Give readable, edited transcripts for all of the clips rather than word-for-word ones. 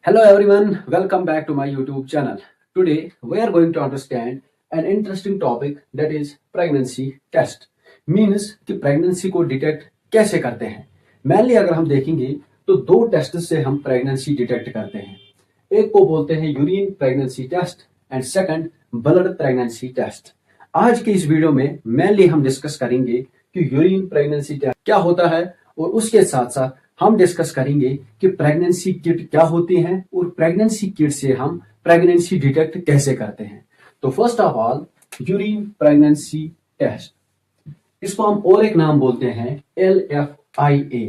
Hello everyone, welcome back to my YouTube channel. Today we are going to understand an interesting topic that is pregnancy test. Means कि pregnancy को detect कैसे करते हैं. Mainly अगर हम देखेंगे तो दो टेस्ट से हम pregnancy डिटेक्ट करते हैं. एक को बोलते हैं urine pregnancy test and second blood pregnancy test. आज के इस वीडियो में मेनली हम डिस्कस करेंगे कि यूरिन प्रेगनेंसी टेस्ट क्या होता है और उसके साथ साथ हम डिस्कस करेंगे कि प्रेगनेंसी किट क्या होती है और प्रेगनेंसी किट से हम प्रेगनेंसी डिटेक्ट कैसे करते हैं. तो first of all urine pregnancy test, इसको हम और एक नाम बोलते हैं LFIA,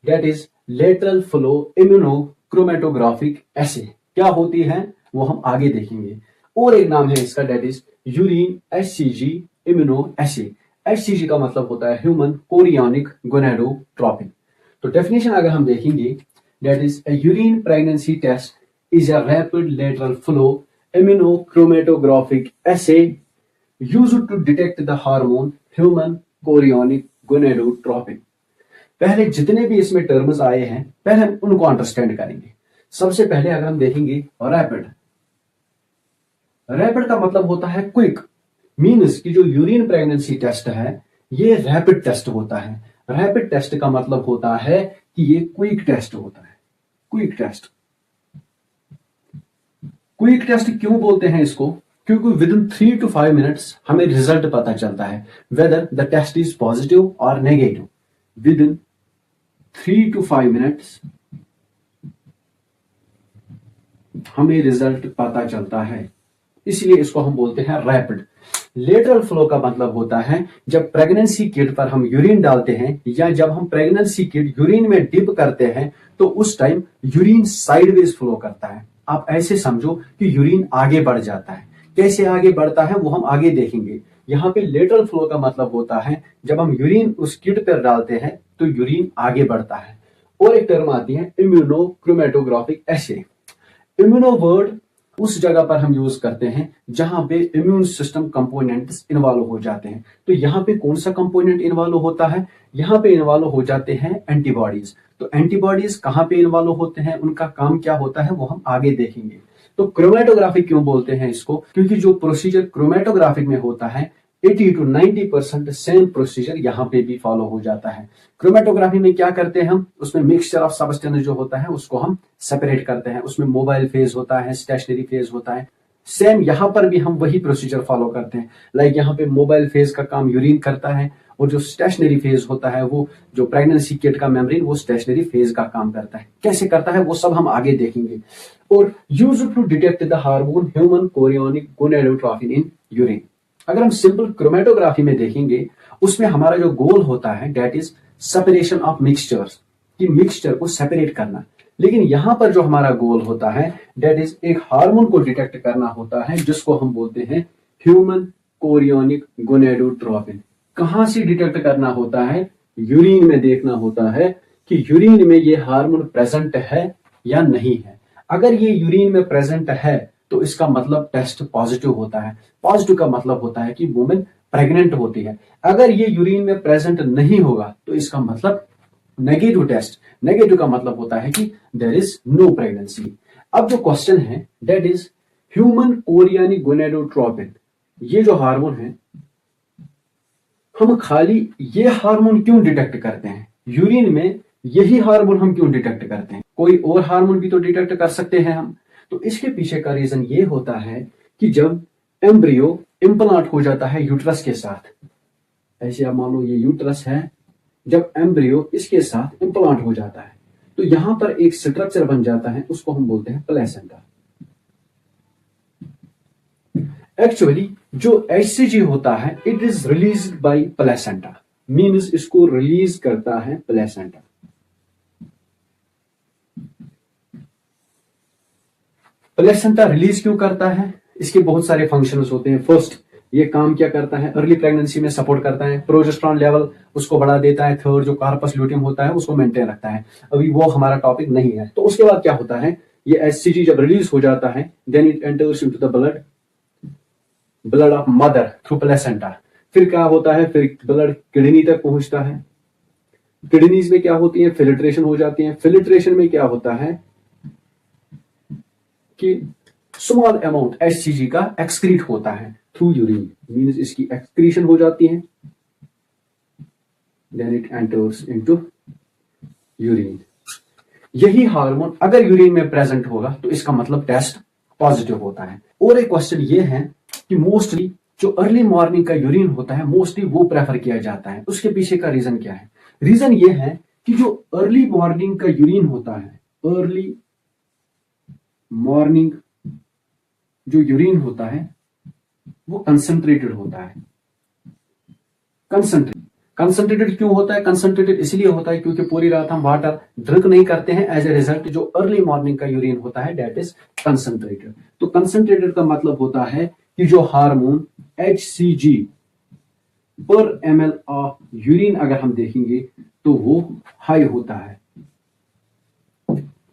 that is lateral flow immunochromatographic assay. क्या होती है वो हम आगे देखेंगे. और एक नाम है इसका, that is urine HCG immuno assay. HCG का मतलब होता है ह्यूमन कोरियोनिक गोनेडोट्रोपिन. तो डेफिनेशन अगर हम देखेंगे, that is a urine pregnancy test is a rapid lateral flow immunochromatographic assay used to detect the hormone human chorionic gonadotropin. पहले जितने भी इसमें टर्म्स आए हैं पहले हम उनको अंडरस्टैंड करेंगे. सबसे पहले अगर हम देखेंगे रैपिड. रैपिड का मतलब होता है क्विक. मीन्स कि जो यूरिन प्रेगनेंसी टेस्ट है ये रैपिड टेस्ट होता है. रैपिड टेस्ट का मतलब होता है कि ये क्विक टेस्ट होता है. Quick test. क्विक टेस्ट क्यों बोलते हैं इसको? क्योंकि विद इन 3 to 5 मिनट्स हमें रिजल्ट पता चलता है whether the test is positive और negative. Within 3 to 5 minutes हमें रिजल्ट पता चलता है, इसलिए इसको हम बोलते हैं रैपिड. लेटरल फ्लो का मतलब होता है जब प्रेगनेंसी किट पर हम यूरिन डालते हैं या जब हम प्रेगनेंसी किट यूरिन में डिप करते हैं तो उस टाइम यूरिन साइडवेज फ्लो करता है. आप ऐसे समझो कि यूरिन आगे बढ़ जाता है. कैसे आगे बढ़ता है वो हम आगे देखेंगे. यहाँ पे लेटरल फ्लो का मतलब होता है जब हम यूरिन उस किट पर डालते हैं तो यूरिन आगे बढ़ता है. और एक टर्म आती है इम्यूनोक्रोमेटोग्राफिक एसे. इम्यूनो वर्ड उस जगह पर हम यूज करते हैं जहां पे इम्यून सिस्टम कंपोनेंट्स इन्वॉल्व हो जाते हैं. तो यहाँ पे कौन सा कंपोनेंट इन्वॉल्व होता है? यहाँ पे इन्वॉल्व हो जाते हैं एंटीबॉडीज. तो एंटीबॉडीज कहाँ पे इन्वॉल्व होते हैं, उनका काम क्या होता है वो हम आगे देखेंगे. तो क्रोमेटोग्राफिक क्यों बोलते हैं इसको? क्योंकि जो प्रोसीजर क्रोमेटोग्राफिक में होता है 80 to 90% सेम प्रोसीजर यहाँ पे भी फॉलो हो जाता है. क्रोमेटोग्राफी में क्या करते हैं हम? उसमें मिक्सचर ऑफ सब्सटेंस जो होता है उसको हम सेपरेट करते हैं. उसमें मोबाइल फेज होता है, स्टेशनरी फेज होता है. सेम यहाँ पर भी हम वही प्रोसीजर फॉलो करते हैं. लाइक यहाँ पे मोबाइल फेज का काम यूरिन करता है और जो स्टेशनरी फेज होता है वो जो प्रेगनेंसी किट का मेम्ब्रेन वो स्टेशनरी फेज का काम करता है. कैसे करता है वो सब हम आगे देखेंगे. और used to detect the hormone human chorionic gonadotropin in urine. अगर हम सिंपल क्रोमेटोग्राफी में देखेंगे उसमें हमारा जो गोल होता है that is separation of mixtures, कि मिक्सचर को सेपरेट करना. लेकिन यहां पर जो हमारा गोल होता है दैट इज एक हार्मोन को डिटेक्ट करना होता है जिसको हम बोलते हैं ह्यूमन कोरियोनिक गोनेडोट्रोपिन. कहां से डिटेक्ट करना होता है? यूरिन में देखना होता है कि यूरिन में ये हार्मोन प्रेजेंट है या नहीं है. अगर ये यूरिन में प्रेजेंट है तो इसका मतलब टेस्ट पॉजिटिव होता है. पॉजिटिव का मतलब होता है कि वुमेन प्रेग्नेंट होती है. अगर ये यूरिन में प्रेजेंट नहीं होगा तो इसका मतलब नेगेटिव टेस्ट. नेगेटिव का मतलब होता है कि देयर इज नो प्रेगनेंसी. अब जो क्वेश्चन है that is human chorionic gonadotropin. ये जो हार्मोन है हम खाली ये हार्मोन क्यों डिटेक्ट करते हैं? यूरिन में यही हार्मोन हम क्यों डिटेक्ट करते हैं? कोई और हार्मोन भी तो डिटेक्ट कर सकते हैं हम. तो इसके पीछे का रीजन ये होता है कि जब एम्ब्रियो इम्प्लांट हो जाता है यूट्रस के साथ, ऐसे आप मान लो ये यूट्रस है, जब एम्ब्रियो इसके साथ इम्प्लांट हो जाता है तो यहां पर एक स्ट्रक्चर बन जाता है, उसको हम बोलते हैं प्लेसेंटा. एक्चुअली जो HCG होता है it is released by placenta. Means इसको रिलीज करता है प्लेसेंटा. प्लेसेंटा रिलीज क्यों करता है? इसके बहुत सारे फंक्शंस होते हैं. फर्स्ट, ये काम क्या करता है? अर्ली प्रेगनेंसी में सपोर्ट करता है. प्रोजेस्टेरॉन लेवल उसको बढ़ा देता है. थर्ड, जो कार्पस ल्यूटियम होता है उसको मेंटेन रखता है. अभी वो हमारा टॉपिक नहीं है. तो उसके बाद क्या होता है? ये HCG जब रिलीज हो जाता है then it enters into the blood of mother through placenta. फिर क्या होता है? फिर ब्लड किडनी तक पहुंचता है. किडनीज में क्या होती है? फिल्ट्रेशन हो जाती है. फिल्ट्रेशन में क्या होता है? कि स्मॉल अमाउंट HCG का एक्सक्रीट होता है थ्रू यूरिन, मींस इसकी एक्सक्रीशन हो जाती है, then it enters into urine. यही हार्मोन अगर यूरिन में प्रेजेंट होगा तो इसका मतलब टेस्ट पॉजिटिव होता है। और एक क्वेश्चन ये है कि मोस्टली जो अर्ली मॉर्निंग का यूरिन होता है मोस्टली वो प्रेफर किया जाता है, उसके पीछे का रीजन क्या है? रीजन ये है कि जो अर्ली मॉर्निंग का यूरिन होता है, अर्ली मॉर्निंग जो यूरिन होता है वो कंसंट्रेटेड होता है। कंसंट्रेटेड क्यों होता है? कंसंट्रेटेड इसलिए होता है क्योंकि पूरी रात हम वाटर ड्रिंक नहीं करते हैं, एज ए रिजल्ट जो अर्ली मॉर्निंग का यूरिन होता है दैट इज कंसंट्रेटेड। तो कंसंट्रेटेड का मतलब होता है कि जो हार्मोन HCG पर ml ऑफ यूरिन अगर हम देखेंगे तो वो हाई होता है।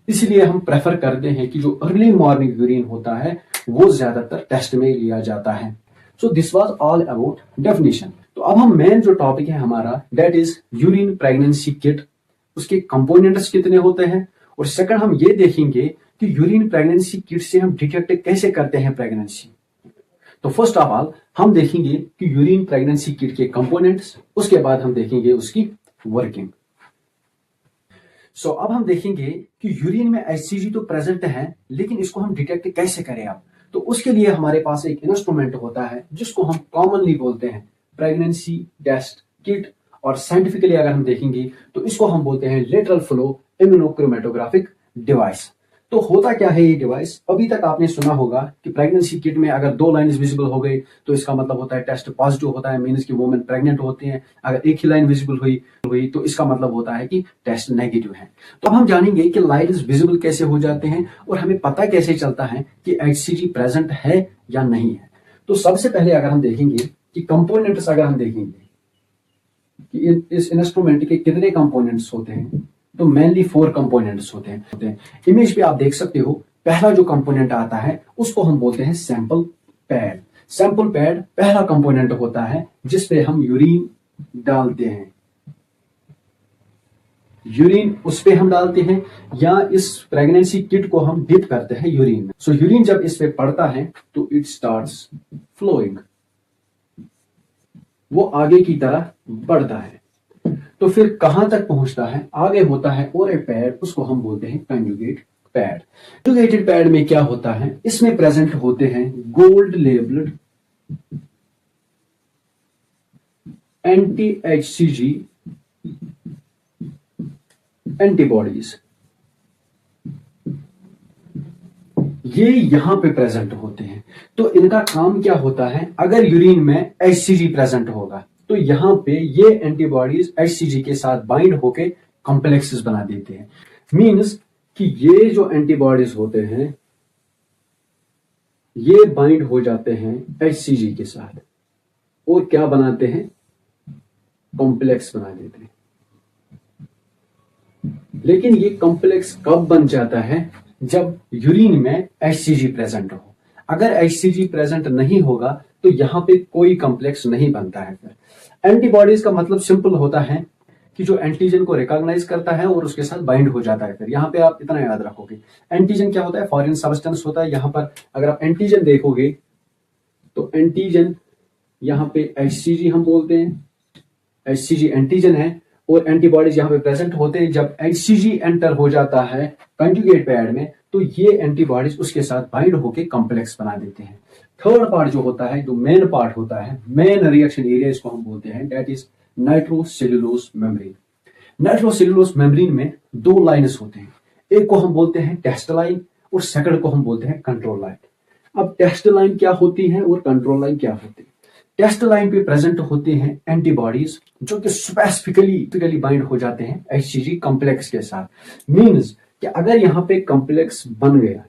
इसलिए हम प्रेफर करते हैं कि जो अर्ली मॉर्निंग यूरिन होता है वो ज्यादातर टेस्ट में लिया जाता है। So this was all about definition. तो अब हम मेन जो टॉपिक है हमारा that is urine pregnancy kit, उसके कंपोनेंट्स कितने होते हैं, और सेकंड हम ये देखेंगे कि यूरिन प्रेगनेंसी किट से हम डिटेक्ट कैसे करते हैं प्रेगनेंसी। तो फर्स्ट ऑफ ऑल हम देखेंगे कि यूरिन प्रेगनेंसी किट के कंपोनेंट्स, उसके बाद हम देखेंगे उसकी वर्किंग। सो अब हम देखेंगे कि यूरिन में HCG तो प्रेजेंट है लेकिन इसको हम डिटेक्ट कैसे करें। अब तो उसके लिए हमारे पास एक इंस्ट्रूमेंट होता है जिसको हम कॉमनली बोलते हैं प्रेगनेंसी टेस्ट किट, और साइंटिफिकली अगर हम देखेंगे तो इसको हम बोलते हैं लेटरल फ्लो इम्यूनोक्रोमेटोग्राफिक डिवाइस। तो होता क्या है ये डिवाइस? अभी तक आपने सुना होगा कि प्रेगनेंसी किट में अगर 2 लाइन्स विजिबल हो गई तो इसका मतलब होता है टेस्ट पॉजिटिव होता है, मींस कि वुमेन प्रेग्नेंट होती हैं। अगर एक ही लाइन विजिबल हुई तो इसका मतलब होता है कि टेस्ट नेगेटिव है। तो अब हम जानेंगे कि लाइन्स विजिबल कैसे हो जाते हैं और हमें पता कैसे चलता है कि HCG प्रेजेंट है या नहीं है। तो सबसे पहले अगर हम देखेंगे कि कंपोनेंट्स, अगर हम देखेंगे कि इस इंस्ट्रूमेंट के कितने कंपोनेंट्स होते हैं, तो मेनली 4 कंपोनेंट्स होते हैं। इमेज पे आप देख सकते हो पहला जो कंपोनेंट आता है उसको हम बोलते हैं सैंपल पैड। सैंपल पैड पहला कंपोनेंट होता है जिसपे हम यूरिन डालते हैं, यूरिन उस पे हम डालते हैं या इस प्रेगनेंसी किट को हम डिप करते हैं यूरिन में। सो यूरिन जब इस पे पड़ता है तो इट स्टार्ट्स फ्लोइंग, वो आगे की तरह बढ़ता है। तो फिर कहां तक पहुंचता है? आगे होता है और एक पैड, उसको हम बोलते हैं कंजुगेट पैड। कंजुगेटेड पैड में क्या होता है? इसमें प्रेजेंट होते हैं गोल्ड लेबल्ड anti-HCG एंटीबॉडीज, ये यहां पे प्रेजेंट होते हैं। तो इनका काम क्या होता है? अगर यूरिन में HCG प्रेजेंट होगा तो यहां पे ये एंटीबॉडीज HCG के साथ बाइंड होके कॉम्प्लेक्सेस बना देते हैं। मींस कि ये जो एंटीबॉडीज होते हैं ये बाइंड हो जाते हैं HCG के साथ और क्या बनाते हैं? कॉम्प्लेक्स बना देते हैं। लेकिन ये कॉम्प्लेक्स कब बन जाता है? जब यूरिन में HCG प्रेजेंट हो। अगर HCG प्रेजेंट नहीं होगा तो यहां पे कोई कॉम्प्लेक्स नहीं बनता है। फिर एंटीबॉडीज का मतलब सिंपल होता है कि जो एंटीजन को रिकॉग्नाइज करता है और उसके साथ बाइंड हो जाता है। फिर यहां पे आप इतना याद रखोगे, एंटीजन क्या होता है? फॉरेन सब्सटेंस होता है। यहां पर अगर आप एंटीजन देखोगे तो एंटीजन यहां पे HCG हम बोलते हैं, HCG एंटीजन है और एंटीबॉडीज यहां पे प्रेजेंट होते हैं। जब HCG एंटर हो जाता है कंजुगेट पैड में तो ये एंटीबॉडीज उसके साथ बाइंड होके कॉम्प्लेक्स बना देते हैं। थर्ड पार्ट जो होता है, जो मेन पार्ट होता है, मेन रिएक्शन एरिया इसको हम बोलते हैं, that is nitrocellulose membrane. Nitrocellulose membrane में 2 लाइन्स होते हैं, एक को हम बोलते हैं टेस्ट लाइन और सेकंड को हम बोलते हैं कंट्रोल लाइन। अब टेस्ट लाइन क्या होती है और कंट्रोल लाइन क्या होती है? टेस्ट लाइन पे प्रेजेंट होते हैं एंटीबॉडीज जो कि स्पेसिफिकली बाइंड हो जाते हैं HCG कॉम्प्लेक्स के साथ। मींस कि अगर यहां पे कॉम्प्लेक्स बन गया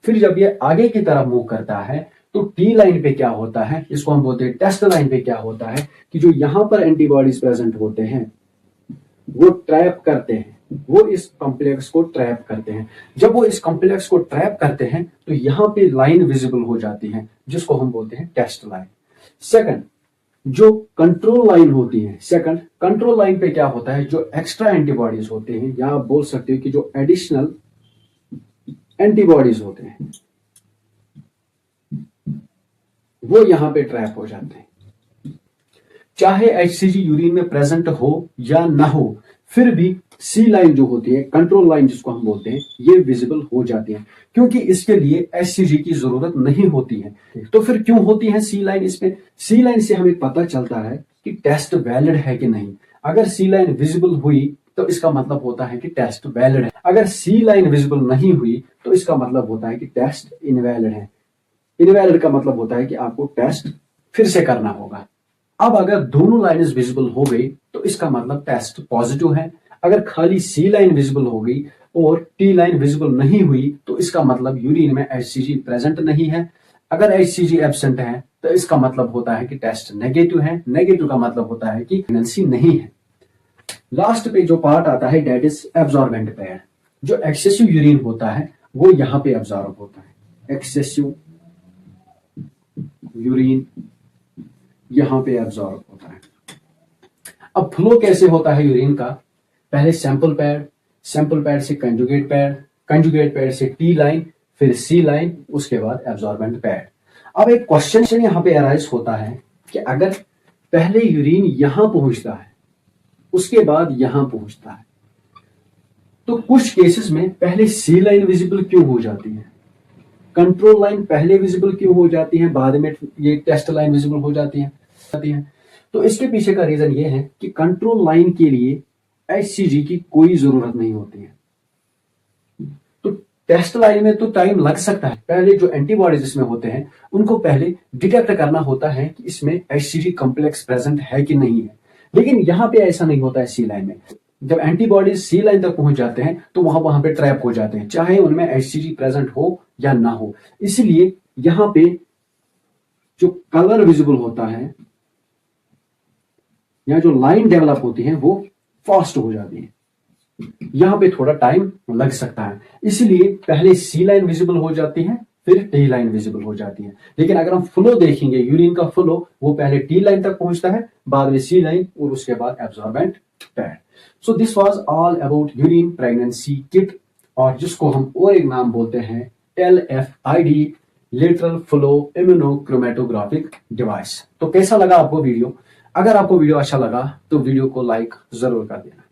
फिर जब ये आगे की तरफ मूव करता है तो T लाइन पे क्या होता है? इसको हम बोलते हैं टेस्ट लाइन पे क्या होता है कि जो यहां पर एंटीबॉडीज प्रेजेंट होते हैं वो ट्रैप करते हैं, वो इस कॉम्प्लेक्स को ट्रैप करते हैं। जब वो इस कॉम्प्लेक्स को ट्रैप करते हैं तो यहां पे लाइन विजिबल हो जाती है जिसको हम बोलते हैं टेस्ट लाइन। सेकंड जो कंट्रोल लाइन होती है, सेकंड कंट्रोल लाइन पे क्या होता है? जो एक्स्ट्रा एंटीबॉडीज होते हैं या आप बोल सकते हो कि जो एडिशनल एंटीबॉडीज होते हैं, वो यहां पे ट्रैप हो जाते हैं। चाहे HCG यूरिन में प्रेजेंट हो या ना हो, फिर भी सी लाइन जो होती है, कंट्रोल लाइन जिसको हम बोलते हैं, ये विजिबल हो जाती है, क्योंकि इसके लिए HCG की जरूरत नहीं होती है। तो फिर क्यों होती है सी लाइन इसमें? सी लाइन से हमें पता चलता है कि टेस्ट वैलिड है कि नहीं। अगर सी लाइन विजिबल हुई तो इसका मतलब होता है कि टेस्ट वैलिड है। अगर सी लाइन विजिबल नहीं हुई तो इसका मतलब होता है कि टेस्ट इनवैलिड है। इनवैलिड का मतलब होता है कि आपको टेस्ट फिर से करना होगा। अब अगर दोनों लाइन्स विजिबल हो गई तो इसका मतलब टेस्ट पॉजिटिव है। अगर खाली सी लाइन विजिबल हो गई और टी लाइन विजिबल नहीं हुई तो इसका मतलब यूरिन में HCG प्रेजेंट नहीं है। अगर HCG एब्सेंट है तो इसका मतलब होता है कि टेस्ट नेगेटिव है। नेगेटिव का मतलब होता है कि प्रेगनेंसी नहीं है। लास्ट पे जो पार्ट आता है डेट इज एब्जॉर्बेंट पैड। जो एक्सेसिव यूरिन होता है वो यहां पे एब्जॉर्ब होता है। एक्सेसिव यूरिन यहां पे एब्जॉर्ब होता है। अब फ्लो कैसे होता है यूरिन का? पहले सैंपल पैड से कंजुगेट पैड से टी लाइन, फिर सी लाइन, उसके बाद एब्जॉर्बेंट पैड। अब एक क्वेश्चन यहां पे अराइज होता है कि अगर पहले यूरिन यहां पहुंचता है उसके बाद यहां पहुंचता है तो कुछ केसेस में पहले सी लाइन विजिबल क्यों हो जाती है, कंट्रोल लाइन पहले विजिबल क्यों हो जाती है, बाद में ये टेस्ट लाइन विजिबल हो जाती है। तो इसके पीछे का रीजन ये है कि कंट्रोल लाइन के लिए HCG की कोई जरूरत नहीं होती है। तो टेस्ट लाइन में तो टाइम लग सकता है। पहले जो एंटीबॉडीज इसमें होते हैं उनको पहले डिटेक्ट करना होता है कि इसमें HCG कॉम्प्लेक्स प्रेजेंट है कि नहीं है, लेकिन यहां पे ऐसा नहीं होता है। सी लाइन में जब एंटीबॉडीज सी लाइन तक पहुंच जाते हैं तो वहां पे ट्रैप हो जाते हैं, चाहे उनमें HCG प्रेजेंट हो या ना हो। इसलिए यहां पे जो कलर विजिबल होता है या जो लाइन डेवलप होती है वो फास्ट हो जाती है। यहां पे थोड़ा टाइम लग सकता है, इसलिए पहले सी लाइन विजिबल हो जाती है फिर टी लाइन विजिबल हो जाती है। लेकिन अगर हम फ्लो देखेंगे, यूरिन का फ्लो, वो पहले टी लाइन तक पहुंचता है, बाद में सी लाइन और उसके बाद absorbent pad. So this was all about urine pregnancy kit, और जिसको हम और एक नाम बोलते हैं LFID, लेटरल फ्लो इम्यूनोक्रोमेटोग्राफिक डिवाइस। तो कैसा लगा आपको वीडियो? अगर आपको वीडियो अच्छा लगा तो वीडियो को लाइक जरूर कर देना।